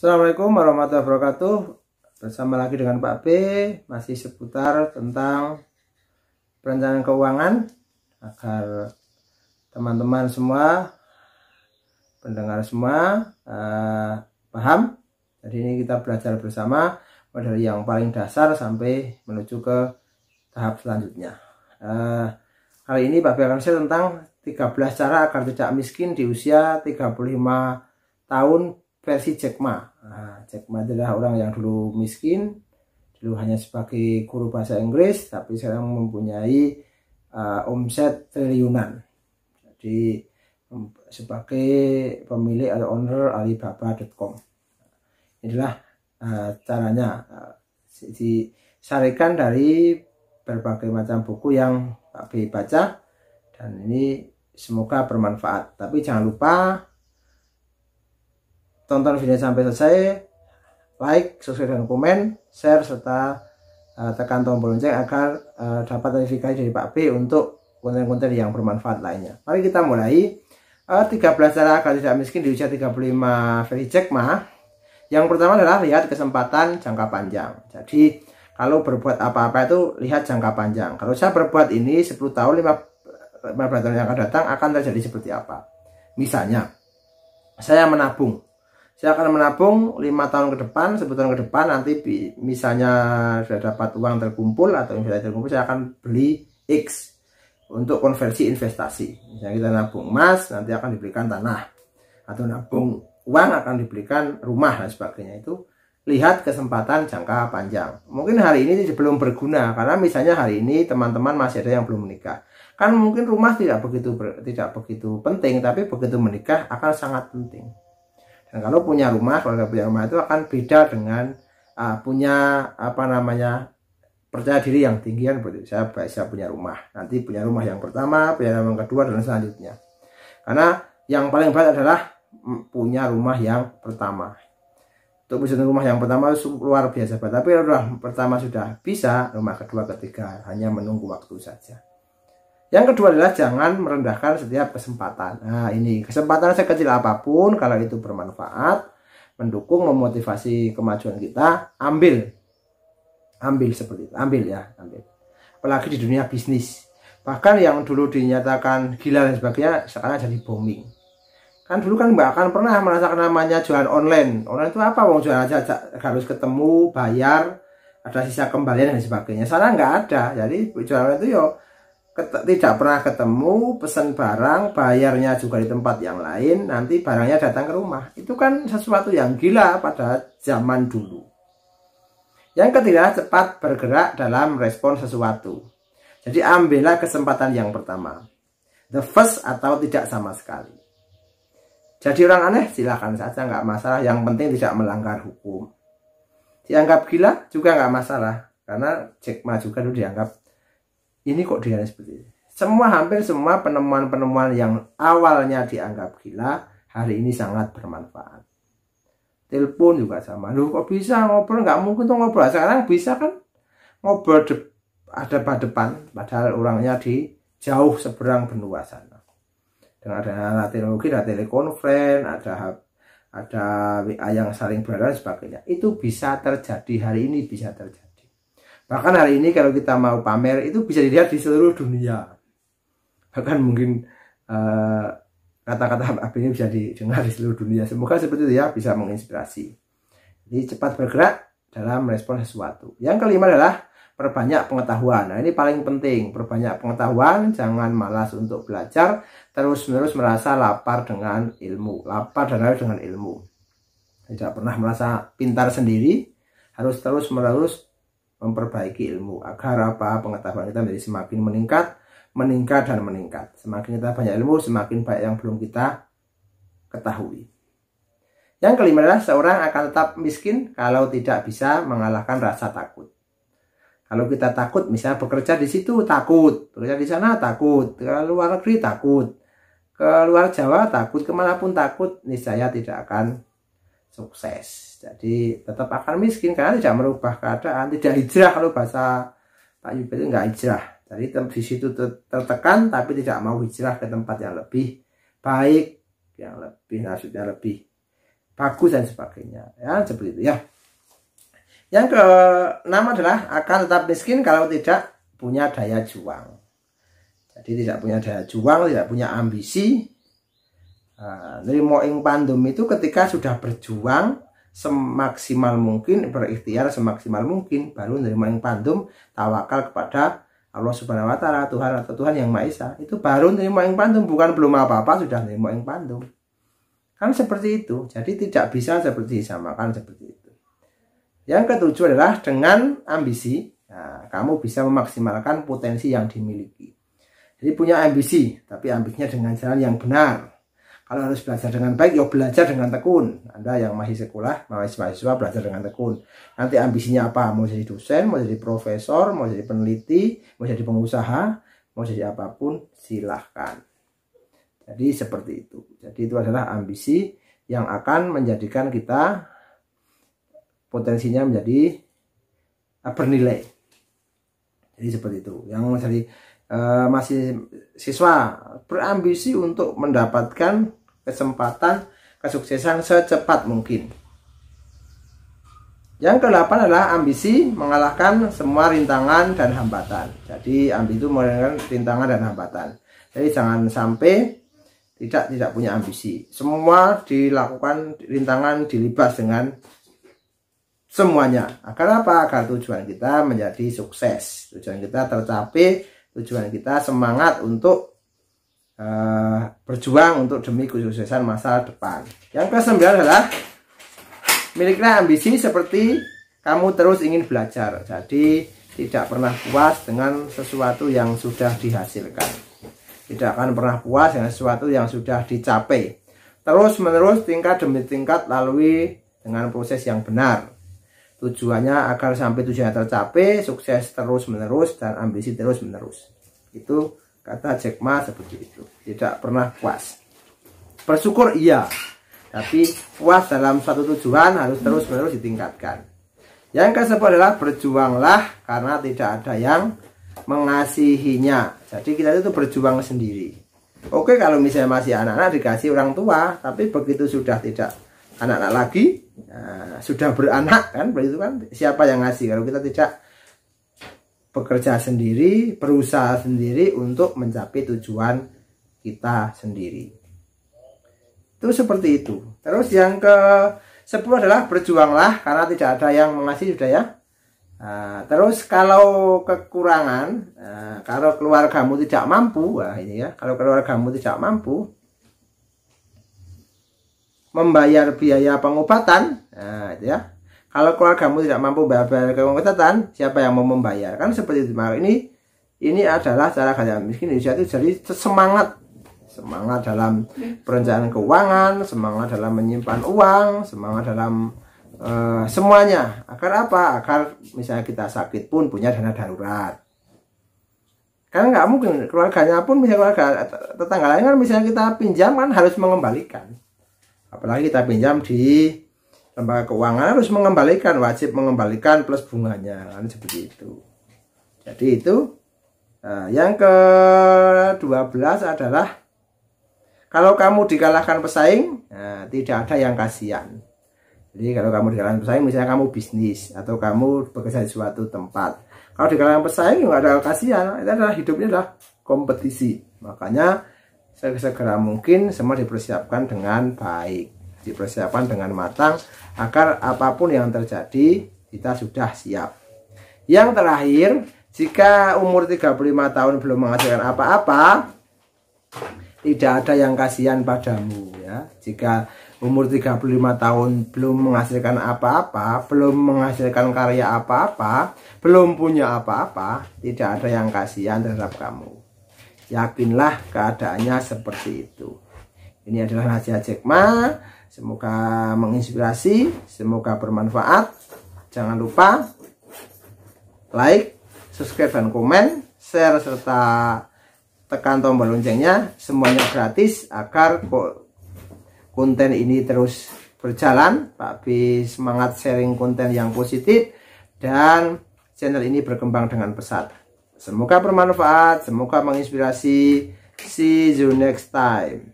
Assalamualaikum warahmatullahi wabarakatuh. Bersama lagi dengan Pak B, masih seputar tentang perencanaan keuangan agar teman-teman semua, pendengar semua paham. Jadi ini kita belajar bersama dari yang paling dasar sampai menuju ke tahap selanjutnya. Kali ini Pak B akan share tentang 13 cara agar tidak miskin di usia 35 tahun versi Jack Ma. Jack Ma adalah orang yang dulu miskin, dulu hanya sebagai guru bahasa Inggris, tapi sekarang mempunyai omset triliunan. Jadi sebagai pemilik atau owner Alibaba.com. Inilah caranya. Disarikan dari berbagai macam buku yang Pak B baca, dan ini semoga bermanfaat. Tapi jangan lupa tonton video sampai selesai, like, subscribe dan komen, share, serta tekan tombol lonceng agar dapat notifikasi dari Pak B untuk konten-konten yang bermanfaat lainnya. Mari kita mulai. 13 cara agar tidak miskin di usia 35 versi Jack Ma. Yang pertama adalah lihat kesempatan jangka panjang. Jadi kalau berbuat apa-apa itu lihat jangka panjang. Kalau saya berbuat ini 10 tahun, 15 tahun yang akan datang akan terjadi seperti apa. Misalnya saya menabung. Saya akan menabung 5 tahun ke depan, 10 tahun ke depan, nanti misalnya sudah dapat uang terkumpul atau investasi terkumpul, saya akan beli X untuk konversi investasi. Misalnya kita nabung emas, nanti akan dibelikan tanah, atau nabung uang akan dibelikan rumah dan sebagainya. Itu lihat kesempatan jangka panjang. Mungkin hari ini belum berguna, karena misalnya hari ini teman-teman masih ada yang belum menikah. Kan mungkin rumah tidak begitu penting, tapi begitu menikah akan sangat penting. Dan kalau punya rumah, keluarga punya rumah itu akan beda dengan punya percaya diri yang tinggi kan. Saya punya rumah, nanti punya rumah yang pertama, punya rumah yang kedua, dan selanjutnya. Karena yang paling berat adalah punya rumah yang pertama. Untuk bisa rumah yang pertama luar biasa, tapi kalau rumah pertama sudah bisa, rumah kedua, ketiga hanya menunggu waktu saja. Yang kedua adalah jangan merendahkan setiap kesempatan. Nah, ini kesempatan sekecil apapun, kalau itu bermanfaat, mendukung, memotivasi kemajuan kita, ambil seperti itu, ambil. Apalagi di dunia bisnis. Bahkan yang dulu dinyatakan gila dan sebagainya, sekarang jadi booming. Kan dulu kan nggak akan pernah merasakan namanya jualan online. Online itu apa? Wong jualan aja harus ketemu, bayar, ada sisa kembalian dan sebagainya. Sana nggak ada. Jadi jualan itu tidak pernah ketemu, pesan barang, bayarnya juga di tempat yang lain, nanti barangnya datang ke rumah. Itu kan sesuatu yang gila pada zaman dulu. Yang ketiga, cepat bergerak dalam respon sesuatu. Jadi ambillah kesempatan yang pertama, the first atau tidak sama sekali. Jadi orang aneh silakan saja, nggak masalah. Yang penting tidak melanggar hukum. Dianggap gila juga nggak masalah, karena Jack Ma juga dulu dianggap ini kok dia seperti ini. Hampir semua penemuan-penemuan yang awalnya dianggap gila hari ini sangat bermanfaat. Telepon juga sama. Loh kok bisa ngobrol? Nggak mungkin tuh ngobrol. Sekarang bisa kan ngobrol ada depan, padahal orangnya di jauh seberang benua sana. Dan ada teknologi, ada telekonferensi, ada WA yang saling berada dan sebagainya. Itu bisa terjadi hari ini, bisa terjadi. Bahkan hari ini kalau kita mau pamer itu bisa dilihat di seluruh dunia. Bahkan mungkin kata-kata ini bisa didengar di seluruh dunia. Semoga seperti itu ya, bisa menginspirasi. Jadi cepat bergerak dalam respon sesuatu. Yang kelima adalah perbanyak pengetahuan. Nah ini paling penting, perbanyak pengetahuan. Jangan malas untuk belajar, terus-menerus merasa lapar dengan ilmu. Lapar dan haus dengan ilmu. Tidak pernah merasa pintar sendiri, harus terus-menerus memperbaiki ilmu agar pengetahuan kita menjadi semakin meningkat dan meningkat. Semakin kita banyak ilmu, semakin banyak yang belum kita ketahui. Yang kelima adalah seorang akan tetap miskin kalau tidak bisa mengalahkan rasa takut. Kalau kita takut, misalnya bekerja di situ takut, bekerja di sana takut, ke luar negeri takut, ke luar Jawa takut, kemanapun takut, niscaya tidak akan sukses. Jadi tetap akan miskin karena tidak merubah keadaan, tidak hijrah. Kalau bahasa Pak Yubi itu nggak hijrah. Jadi di situ tertekan tapi tidak mau hijrah ke tempat yang lebih baik, yang lebih maksudnya lebih bagus dan sebagainya, ya seperti itu ya. Yang keenam adalah akan tetap miskin kalau tidak punya daya juang. Jadi tidak punya daya juang, tidak punya ambisi. Nrimo ing pandum itu ketika sudah berjuang semaksimal mungkin, berikhtiar semaksimal mungkin, baru nrimo ing pandum, tawakal kepada Allah Subhanahu wa taala, Tuhan atau Tuhan yang Maha Esa. Itu baru nrimo ing pandum, bukan belum apa-apa sudah nrimo ing pandum. Kan seperti itu. Jadi tidak bisa seperti disamakan seperti itu. Yang ketujuh adalah dengan ambisi. Nah, kamu bisa memaksimalkan potensi yang dimiliki. Jadi punya ambisi, tapi ambisinya dengan jalan yang benar. Kalau harus belajar dengan baik, ya belajar dengan tekun. Anda yang masih sekolah, mahasiswa belajar dengan tekun. Nanti ambisinya apa? Mau jadi dosen, mau jadi profesor, mau jadi peneliti, mau jadi pengusaha, mau jadi apapun, silahkan. Jadi seperti itu. Jadi itu adalah ambisi yang akan menjadikan kita potensinya menjadi bernilai. Jadi seperti itu. Yang dari masih siswa berambisi untuk mendapatkan kesempatan kesuksesan secepat mungkin. Yang ke-8 adalah ambisi mengalahkan semua rintangan dan hambatan. Jadi ambisi itu mengalahkan rintangan dan hambatan. Jadi jangan sampai tidak punya ambisi. Semua dilakukan rintangan, dilibas dengan semuanya. Agar apa? Agar tujuan kita menjadi sukses. Tujuan kita tercapai. Tujuan kita semangat untuk berjuang untuk demi kesuksesan masa depan. Yang ke-9 adalah miliklah ambisi seperti kamu terus ingin belajar. Jadi tidak pernah puas dengan sesuatu yang sudah dihasilkan. Tidak akan pernah puas dengan sesuatu yang sudah dicapai. Terus menerus tingkat demi tingkat lalui dengan proses yang benar. Tujuannya agar sampai tujuannya tercapai, sukses terus menerus dan ambisi terus menerus. Itu kata Jack Ma seperti itu. Tidak pernah puas. Bersyukur iya, tapi puas dalam satu tujuan harus terus menerus ditingkatkan. Yang ke-10 adalah berjuanglah karena tidak ada yang mengasihinya. Jadi kita itu berjuang sendiri. Oke, kalau misalnya masih anak-anak dikasih orang tua, tapi begitu sudah tidak anak-anak lagi, sudah beranak kan, begitu kan, siapa yang ngasih kalau kita tidak bekerja sendiri, berusaha sendiri untuk mencapai tujuan kita sendiri. Itu seperti itu. Terus yang ke-10 adalah berjuanglah karena tidak ada yang mengasihi, sudah ya. Terus kalau kekurangan, kalau keluargamu tidak mampu, ini ya, kalau keluargamu tidak mampu membayar biaya pengobatan, itu ya. Kalau keluargamu tidak mampu membayar biaya pengobatan, siapa yang mau membayar? Kan seperti itu. Maka ini adalah cara kaya miskin Indonesia itu jadi semangat dalam perencanaan keuangan, semangat dalam menyimpan uang, semangat dalam semuanya. Agar apa? Agar misalnya kita sakit pun punya dana darurat. Kan nggak mungkin keluarganya pun, misalnya keluarga tetangga lain kan, misalnya kita pinjam kan harus mengembalikan. Apalagi kita pinjam di lembaga keuangan harus mengembalikan, wajib mengembalikan plus bunganya, kan seperti itu. Jadi itu yang ke-12 adalah kalau kamu dikalahkan pesaing, tidak ada yang kasihan. Jadi kalau kamu dikalahkan pesaing, misalnya kamu bisnis atau kamu bekerja di suatu tempat, kalau dikalahkan pesaing nggak ada kasihan. Itu adalah hidupnya adalah kompetisi. Makanya segera mungkin semua dipersiapkan dengan baik, dipersiapkan dengan matang agar apapun yang terjadi kita sudah siap. Yang terakhir, jika umur 35 tahun belum menghasilkan apa-apa, tidak ada yang kasihan padamu ya. Jika umur 35 tahun belum menghasilkan apa-apa, belum menghasilkan karya apa-apa, belum punya apa-apa, tidak ada yang kasihan terhadap kamu. Yakinlah keadaannya seperti itu. Ini adalah nasihat Jack Ma. Semoga menginspirasi, semoga bermanfaat. Jangan lupa like, subscribe dan komen, share serta tekan tombol loncengnya. Semuanya gratis agar konten ini terus berjalan. Pak B semangat sharing konten yang positif dan channel ini berkembang dengan pesat. Semoga bermanfaat, semoga menginspirasi. See you next time.